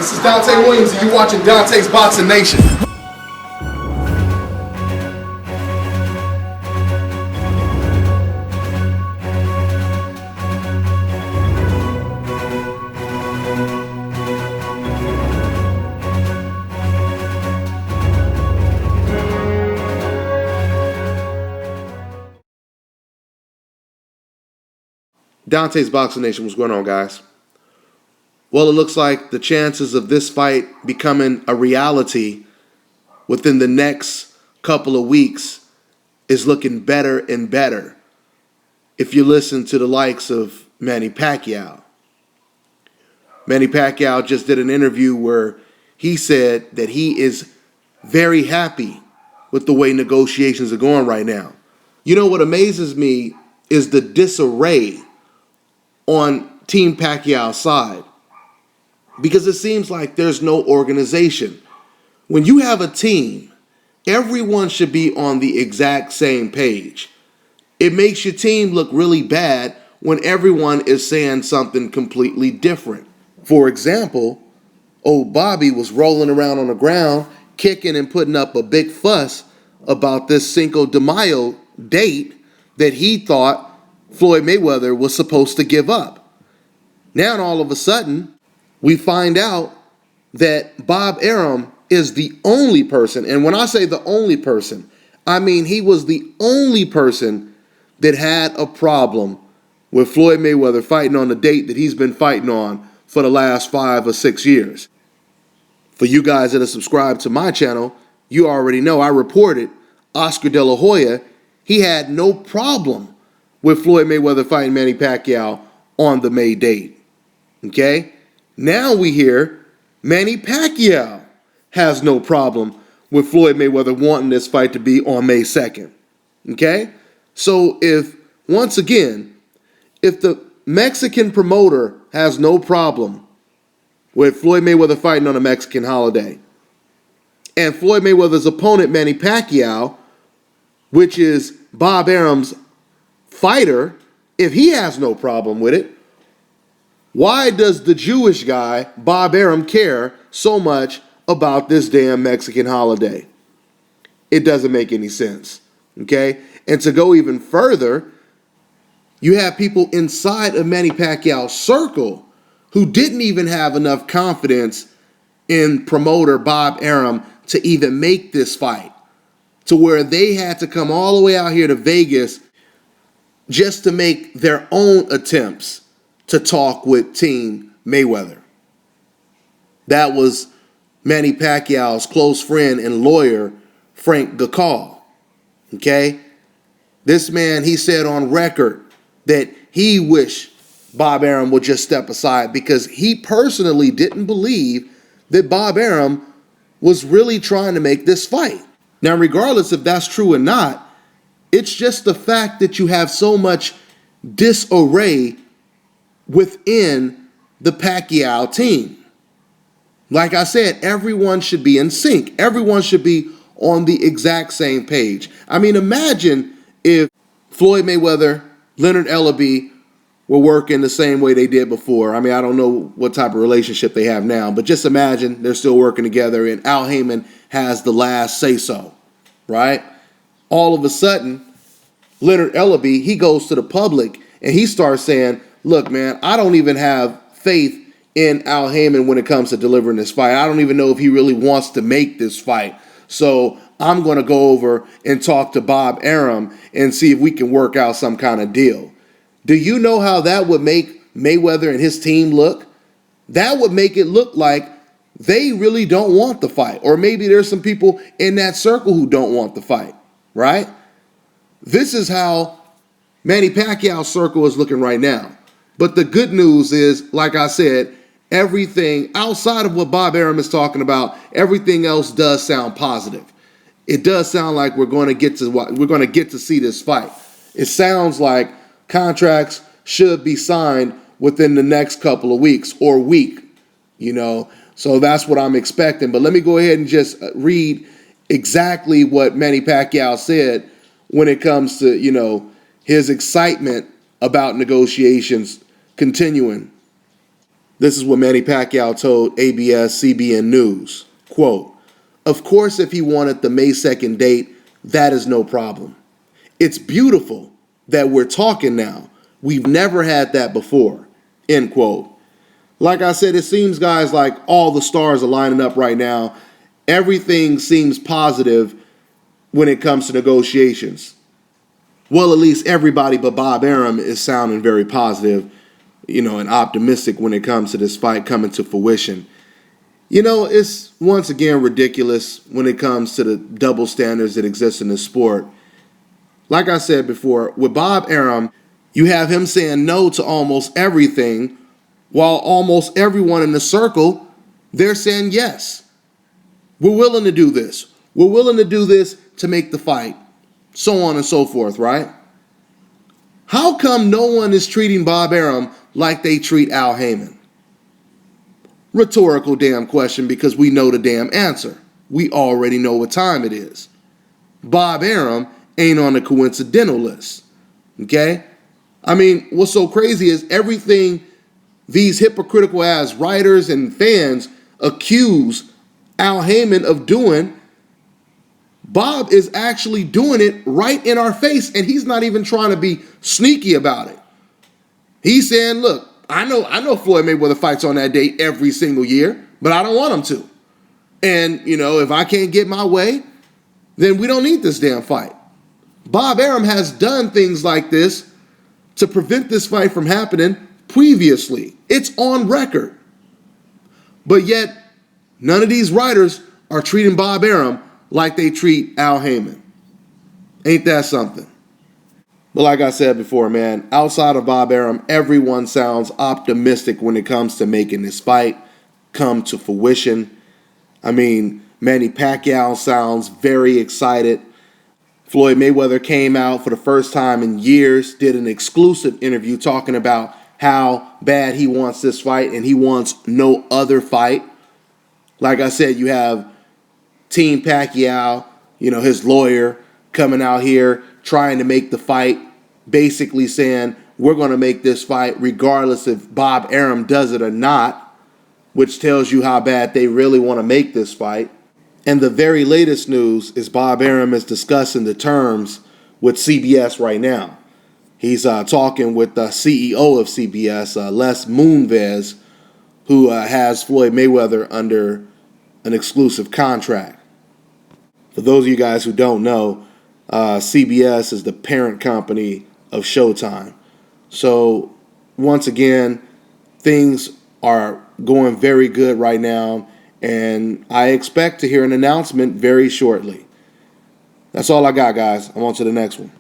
This is Dante Williams, and you're watching Dante's Boxing Nation. Dante's Boxing Nation, what's going on, guys? Well, it looks like the chances of this fight becoming a reality within the next couple of weeks is looking better and better if you listen to the likes of Manny Pacquiao. Manny Pacquiao just did an interview where he said that he is very happy with the way negotiations are going right now. You know what amazes me is the disarray on Team Pacquiao's side, because it seems like there's no organization. When you have a team, everyone should be on the exact same page. It makes your team look really bad when everyone is saying something completely different. For example, old Bobby was rolling around on the ground, kicking and putting up a big fuss about this Cinco de Mayo date that he thought Floyd Mayweather was supposed to give up. Now all of a sudden, we find out that Bob Arum is the only person, and when I say the only person, I mean he was the only person that had a problem with Floyd Mayweather fighting on the date that he's been fighting on for the last 5 or 6 years. For you guys that are subscribed to my channel, you already know I reported Oscar De La Hoya, he had no problem with Floyd Mayweather fighting Manny Pacquiao on the May date. Okay? Now we hear Manny Pacquiao has no problem with Floyd Mayweather wanting this fight to be on May 2nd. Okay? So once again, if the Mexican promoter has no problem with Floyd Mayweather fighting on a Mexican holiday, and Floyd Mayweather's opponent, Manny Pacquiao, which is Bob Arum's fighter, if he has no problem with it, why does the Jewish guy, Bob Arum, care so much about this damn Mexican holiday? It doesn't make any sense, okay? And to go even further, you have people inside of Manny Pacquiao's circle who didn't even have enough confidence in promoter Bob Arum to even make this fight, to where they had to come all the way out here to Vegas just to make their own attempts to talk with Team Mayweather. That was Manny Pacquiao's close friend and lawyer, Frank Gacall. Okay? This man, he said on record that he wished Bob Arum would just step aside because he personally didn't believe that Bob Arum was really trying to make this fight. Now, regardless if that's true or not, it's just the fact that you have so much disarray within the Pacquiao team. Like I said, everyone should be in sync. Everyone should be on the exact same page. I mean, imagine if Floyd Mayweather, Leonard Ellaby were working the same way they did before. I mean, I don't know what type of relationship they have now, but just imagine they're still working together and Al Heyman has the last say-so, right? All of a sudden, Leonard Ellaby, he goes to the public and he starts saying, look, man, I don't even have faith in Al Heyman when it comes to delivering this fight. I don't even know if he really wants to make this fight. So I'm going to go over and talk to Bob Arum and see if we can work out some kind of deal. Do you know how that would make Mayweather and his team look? That would make it look like they really don't want the fight. Or maybe there's some people in that circle who don't want the fight, right? This is how Manny Pacquiao's circle is looking right now. But the good news is, like I said, everything outside of what Bob Arum is talking about, everything else does sound positive. It does sound like we're going to get to see this fight. It sounds like contracts should be signed within the next couple of weeks or week, So that's what I'm expecting. But let me go ahead and just read exactly what Manny Pacquiao said when it comes to, his excitement about negotiations continuing. This is what Manny Pacquiao told ABS-CBN News. Quote, "Of course, if he wanted the May 2nd date, that is no problem. It's beautiful that we're talking now. We've never had that before." End quote. Like I said, it seems, guys, like all the stars are lining up right now. Everything seems positive when it comes to negotiations. Well, at least everybody but Bob Arum is sounding very positive, and optimistic when it comes to this fight coming to fruition. It's once again ridiculous when it comes to the double standards that exist in this sport. Like I said before, with Bob Arum, you have him saying no to almost everything, while almost everyone in the circle, they're saying yes. We're willing to do this. We're willing to do this to make the fight, so on and so forth, right? How come no one is treating Bob Arum like they treat Al Haymon? Rhetorical damn question, because we know the damn answer. We already know what time it is. Bob Arum ain't on the coincidental list, okay? I mean, what's so crazy is everything these hypocritical ass writers and fans accuse Al Haymon of doing, Bob is actually doing it right in our face, and he's not even trying to be sneaky about it. He's saying, look, I know Floyd Mayweather fights on that date every single year, but I don't want him to. And, if I can't get my way, then we don't need this damn fight. Bob Arum has done things like this to prevent this fight from happening previously. It's on record. But yet, none of these writers are treating Bob Arum like they treat Al Haymon. Ain't that something? But like I said before, man, outside of Bob Arum, everyone sounds optimistic when it comes to making this fight come to fruition. I mean, Manny Pacquiao sounds very excited. Floyd Mayweather came out for the first time in years, did an exclusive interview talking about how bad he wants this fight and he wants no other fight. Like I said, you have Team Pacquiao, his lawyer, coming out here trying to make the fight, basically saying, we're going to make this fight regardless if Bob Arum does it or not, which tells you how bad they really want to make this fight. And the very latest news is Bob Arum is discussing the terms with CBS right now. He's talking with the CEO of CBS, Les Moonves, who has Floyd Mayweather under an exclusive contract. For those of you guys who don't know, CBS is the parent company of Showtime. So once again, things are going very good right now, and I expect to hear an announcement very shortly. That's all I got, guys. I'm on to the next one.